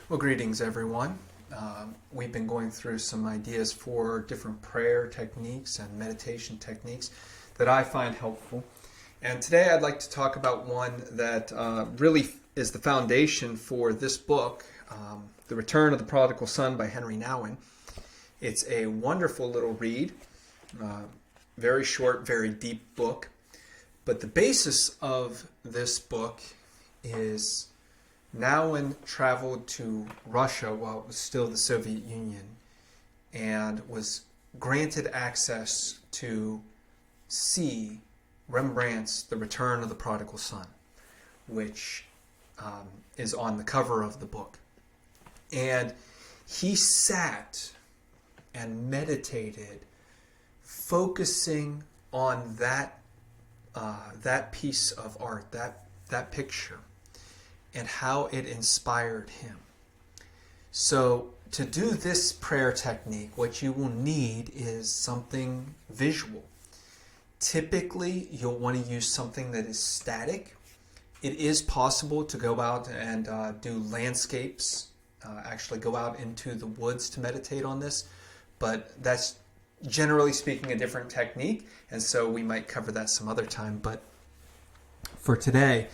Well, greetings, everyone. We've been going through some ideas for different prayer techniques and meditation techniques that I find helpful. And today I'd like to talk about one that really is the foundation for this book, The Return of the Prodigal Son by Henry Nouwen. It's a wonderful little read, very short, very deep book. But the basis of this book is Nouwen traveled to Russia while it was still the Soviet Union and was granted access to see Rembrandt's The Return of the Prodigal Son, which is on the cover of the book. And he sat and meditated, focusing on that piece of art, that picture, and how it inspired him. So to do this prayer technique, what you will need is something visual. Typically, you'll want to use something that is static. It is possible to go out and do landscapes, actually go out into the woods to meditate on this, but that's generally speaking a different technique, and so we might cover that some other time. But for today,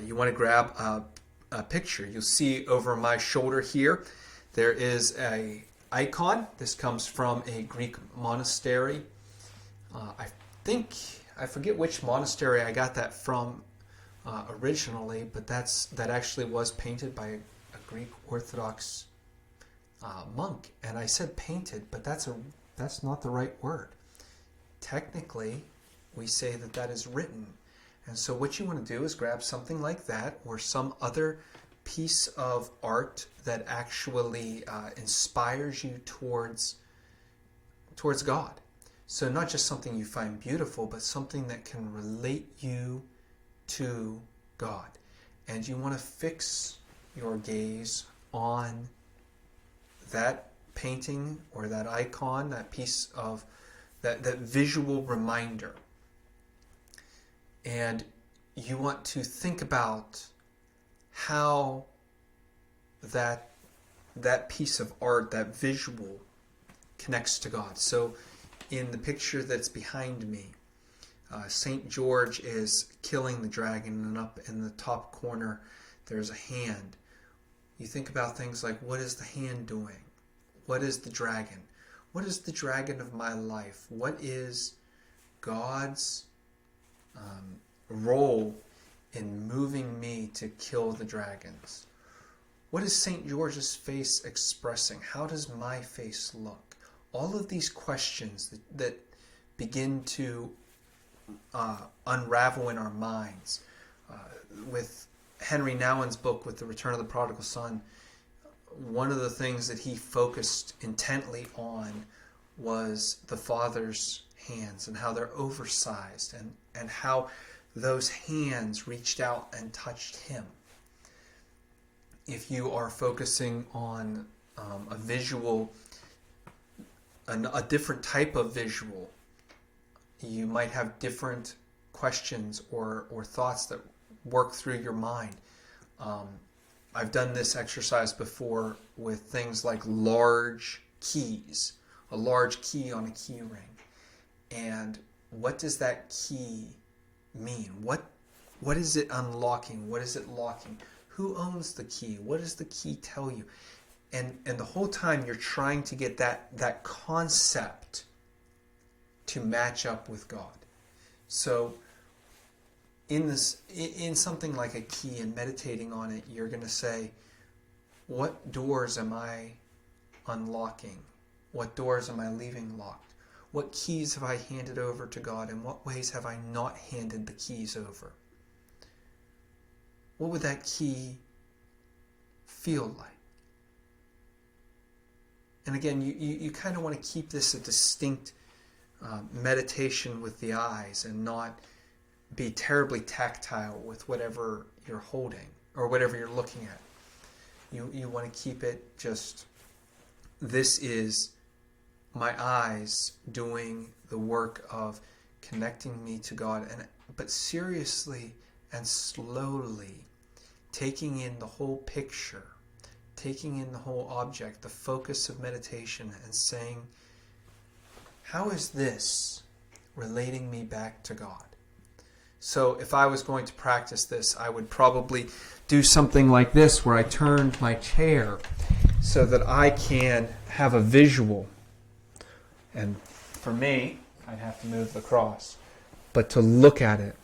you want to grab a picture. You'll see over my shoulder here, there is a icon. This comes from a Greek monastery. I forget which monastery I got that from originally, but that actually was painted by a Greek Orthodox monk. And I said painted, but that's not the right word. Technically, we say that is written. And so what you want to do is grab something like that or some other piece of art that actually inspires you towards God. So not just something you find beautiful, but something that can relate you to God. And you want to fix your gaze on that painting or that icon, that piece of that visual reminder. And you want to think about how that piece of art, that visual, connects to God. So in the picture that's behind me, St. George is killing the dragon, and up in the top corner there's a hand. You think about things like, what is the hand doing? What is the dragon? What is the dragon of my life? What is God's role in moving me to kill the dragons? What is St. George's face expressing? How does my face look? All of these questions that begin to unravel in our minds. With Henry Nouwen's book, with The Return of the Prodigal Son, one of the things that he focused intently on was the Father's hands and how they're oversized and how those hands reached out and touched him. If you are focusing on a visual, a different type of visual, you might have different questions or thoughts that work through your mind. I've done this exercise before with things like large keys, a large key on a key ring. And what does that key mean? What is it unlocking? What is it locking? Who owns the key? What does the key tell you? And the whole time you're trying to get that concept to match up with God. So in something like a key and meditating on it, you're going to say, what doors am I unlocking? What doors am I leaving locked? What keys have I handed over to God? In what ways have I not handed the keys over? What would that key feel like? And again, you kind of want to keep this a distinct meditation with the eyes and not be terribly tactile with whatever you're holding or whatever you're looking at. You want to keep it just, this is my eyes doing the work of connecting me to God, but seriously and slowly taking in the whole picture, taking in the whole object, the focus of meditation, and saying, how is this relating me back to God? So if I was going to practice this, I would probably do something like this, where I turned my chair so that I can have a visual. And for me, I'd have to move the cross. But to look at it,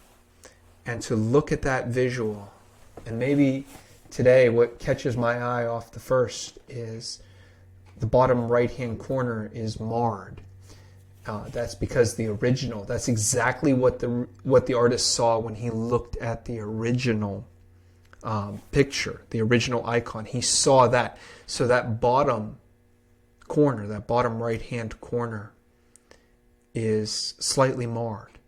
and to look at that visual. And maybe today what catches my eye off the first is the bottom right-hand corner is marred. That's because that's exactly what the artist saw when he looked at the original picture, the original icon. He saw that. So that bottom corner, that bottom right-hand corner is slightly marred.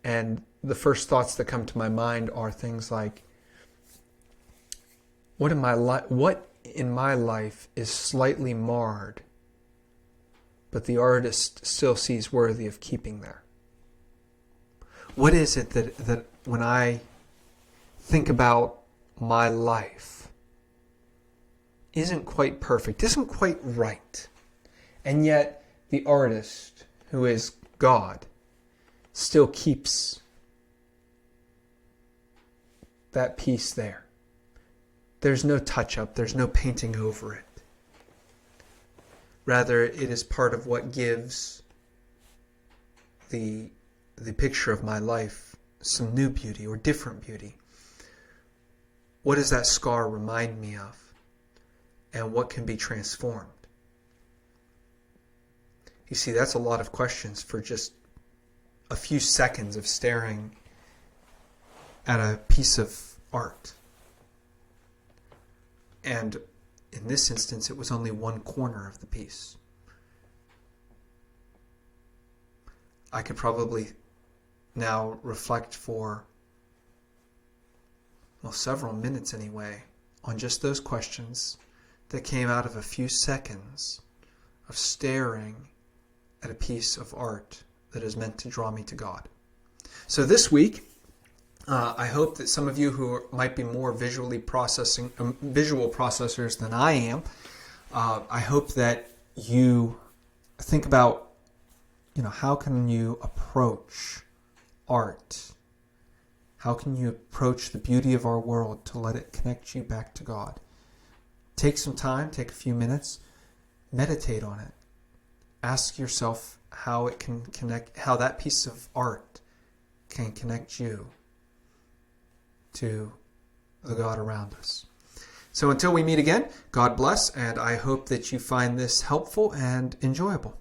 And the first thoughts that come to my mind are things like, what in my life is slightly marred, but the artist still sees worthy of keeping there? What is it that when I think about my life isn't quite perfect, isn't quite right, and yet the artist, who is God, still keeps that piece there? There's no touch-up, there's no painting over it. Rather, it is part of what gives the picture of my life some new beauty or different beauty. What does that scar remind me of? And what can be transformed? You see, that's a lot of questions for just a few seconds of staring at a piece of art. And in this instance, it was only one corner of the piece. I could probably now reflect for, several minutes anyway, on just those questions that came out of a few seconds of staring at a piece of art that is meant to draw me to God. So this week, I hope that some of you who might be more visual processors than I am, I hope that you think about, how can you approach art? How can you approach the beauty of our world to let it connect you back to God? Take some time, take a few minutes, meditate on it. Ask yourself how it can connect, how that piece of art can connect you to the God around us. So until we meet again, God bless, and I hope that you find this helpful and enjoyable.